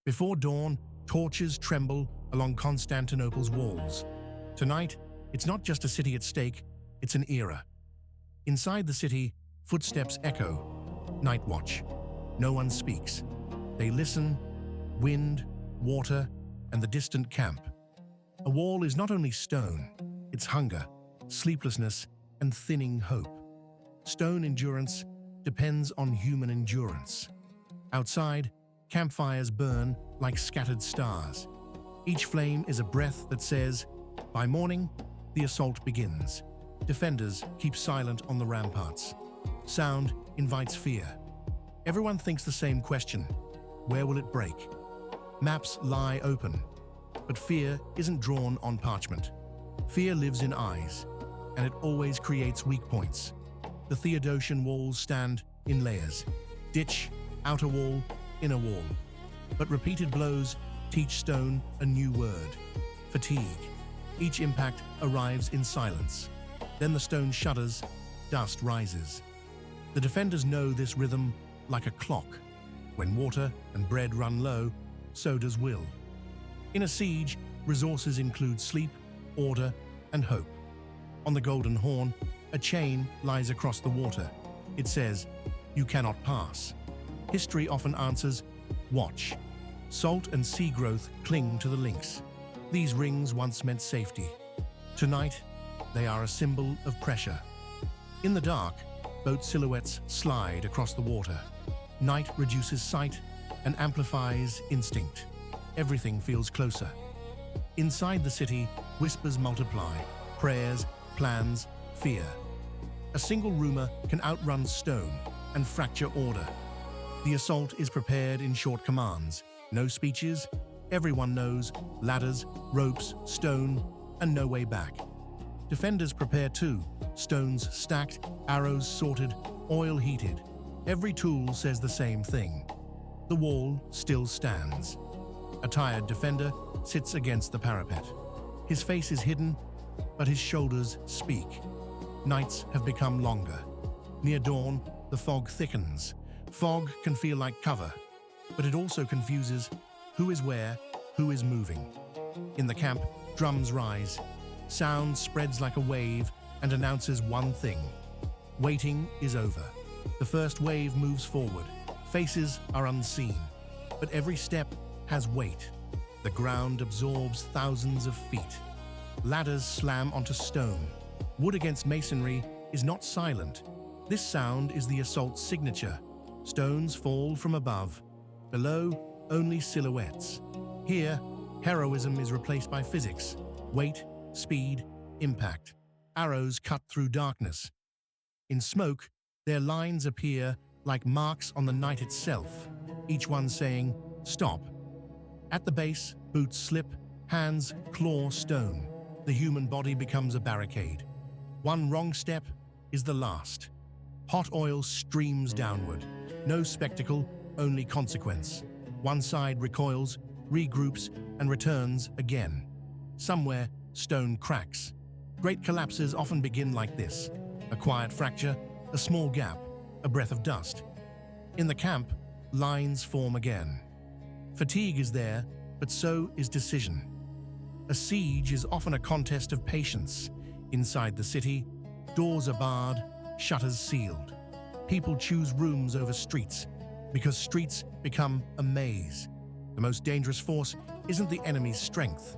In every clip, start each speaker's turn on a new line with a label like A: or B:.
A: Before dawn, torches tremble along Constantinople's walls. Tonight, it's not just a city at stake, it's an era. Inside the city, footsteps echo. Night watch. No one speaks. They listen, wind, water, and the distant camp. A wall is not only stone, it's hunger, sleeplessness, and thinning hope. Stone endurance depends on human endurance. Outside, campfires burn like scattered stars. Each flame is a breath that says, by morning, the assault begins. Defenders keep silent on the ramparts. Sound invites fear. Everyone thinks the same question: where will it break? Maps lie open, but fear isn't drawn on parchment. Fear lives in eyes, and it always creates weak points. The Theodosian walls stand in layers: ditch, outer wall, inner wall. But repeated blows teach stone a new word: fatigue. Each impact arrives in silence. Then the stone shudders, dust rises. The defenders know this rhythm like a clock. When water and bread run low, so does will. In a siege, resources include sleep, order, and hope. On the Golden Horn, a chain lies across the water. It says, "You cannot pass." History often answers, "Watch." Salt and sea growth cling to the links. These rings once meant safety. Tonight, they are a symbol of pressure. In the dark, boat silhouettes slide across the water. Night reduces sight and amplifies instinct. Everything feels closer. Inside the city, whispers multiply: prayers, plans, fear. A single rumor can outrun stone and fracture order. The assault is prepared in short commands. No speeches, everyone knows: ladders, ropes, stone, and no way back. Defenders prepare too: stones stacked, arrows sorted, oil heated. Every tool says the same thing. The wall still stands. A tired defender sits against the parapet. His face is hidden, but his shoulders speak. Nights have become longer. Near dawn, the fog thickens. Fog can feel like cover, but it also confuses who is where, who is moving. In the camp, drums rise. Sound spreads like a wave and announces one thing: waiting is over. The first wave moves forward. Faces are unseen, but every step has weight. The ground absorbs thousands of feet. Ladders slam onto stone. Wood against masonry is not silent. This sound is the assault's signature. Stones fall from above. Below, only silhouettes. Here, heroism is replaced by physics: weight, speed, impact. Arrows cut through darkness. In smoke, their lines appear like marks on the night itself, each one saying, "Stop." At the base, boots slip, hands claw stone. The human body becomes a barricade. One wrong step is the last. Hot oil streams downward. No spectacle, only consequence. One side recoils, regroups, and returns again. Somewhere, stone cracks. Great collapses often begin like this: a quiet fracture, a small gap, a breath of dust. In the camp, lines form again. Fatigue is there, but so is decision. A siege is often a contest of patience. Inside the city, doors are barred, shutters sealed. People choose rooms over streets, because streets become a maze. The most dangerous force isn't the enemy's strength.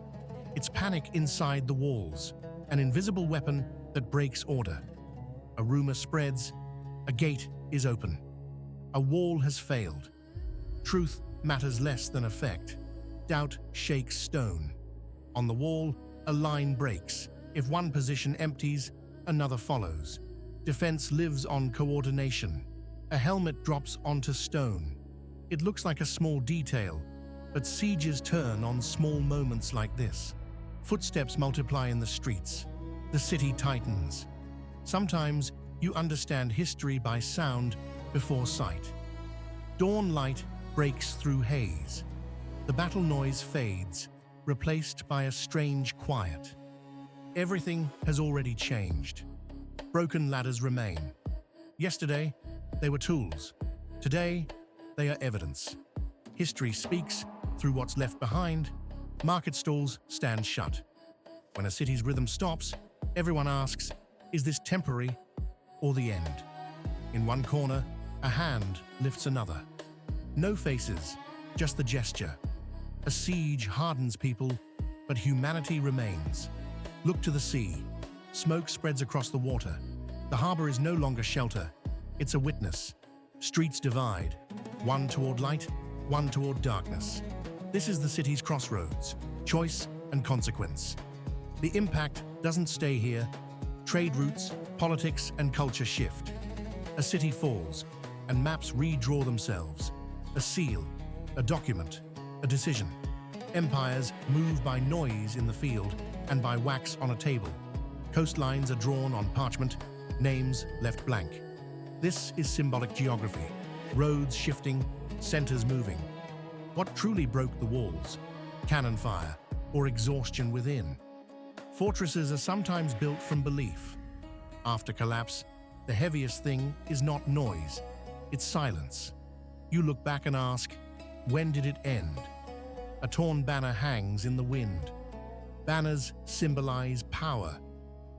A: It's panic inside the walls, an invisible weapon that breaks order. A rumor spreads, a gate is open. A wall has failed. Truth matters less than effect. Doubt shakes stone. On the wall, a line breaks. If one position empties, another follows. Defense lives on coordination. A helmet drops onto stone. It looks like a small detail, but sieges turn on small moments like this. Footsteps multiply in the streets. The city tightens. Sometimes you understand history by sound before sight. Dawn light breaks through haze. The battle noise fades, replaced by a strange quiet. Everything has already changed. Broken ladders remain. Yesterday, they were tools. Today, they are evidence. History speaks, through what's left behind, market stalls stand shut. When a city's rhythm stops, everyone asks, is this temporary or the end? In one corner, a hand lifts another. No faces, just the gesture. A siege hardens people, but humanity remains. Look to the sea. Smoke spreads across the water. The harbor is no longer shelter. It's a witness. Streets divide, one toward light, one toward darkness. This is the city's crossroads, choice and consequence. The impact doesn't stay here. Trade routes, politics, and culture shift. A city falls, and maps redraw themselves. A seal, a document, a decision. Empires move by noise in the field and by wax on a table. Coastlines are drawn on parchment, names left blank. This is symbolic geography. Roads shifting, centers moving. What truly broke the walls? Cannon fire or exhaustion within? Fortresses are sometimes built from belief. After collapse, the heaviest thing is not noise, it's silence. You look back and ask, when did it end? A torn banner hangs in the wind. Banners symbolize power,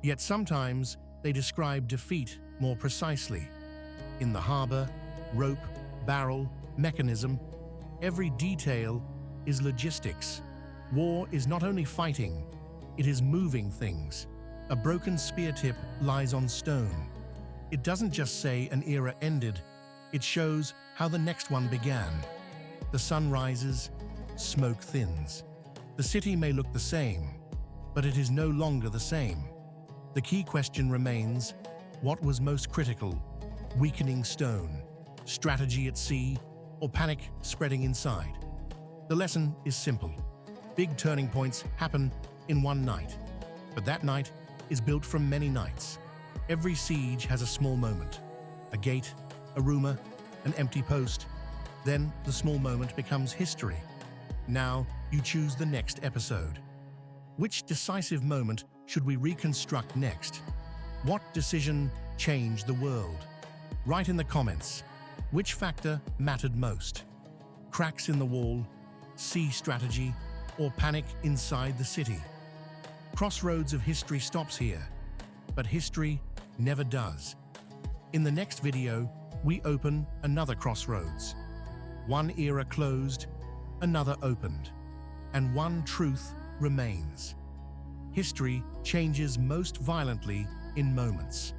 A: yet sometimes they describe defeat more precisely. In the harbor, rope, barrel, mechanism, every detail is logistics. War is not only fighting, it is moving things. A broken spear tip lies on stone. It doesn't just say an era ended, it shows how the next one began. The sun rises, smoke thins. The city may look the same, but it is no longer the same. The key question remains, what was most critical? Weakening stone, strategy at sea, or panic spreading inside? The lesson is simple. Big turning points happen in one night, but that night is built from many nights. Every siege has a small moment, a gate, a rumor, an empty post. Then the small moment becomes history. Now you choose the next episode. Which decisive moment should we reconstruct next? What decision changed the world? Write in the comments, which factor mattered most? Cracks in the wall, sea strategy, or panic inside the city? Crossroads of history stops here, but history never does. In the next video, we open another crossroads. One era closed, another opened, and one truth remains. History changes most violently in moments.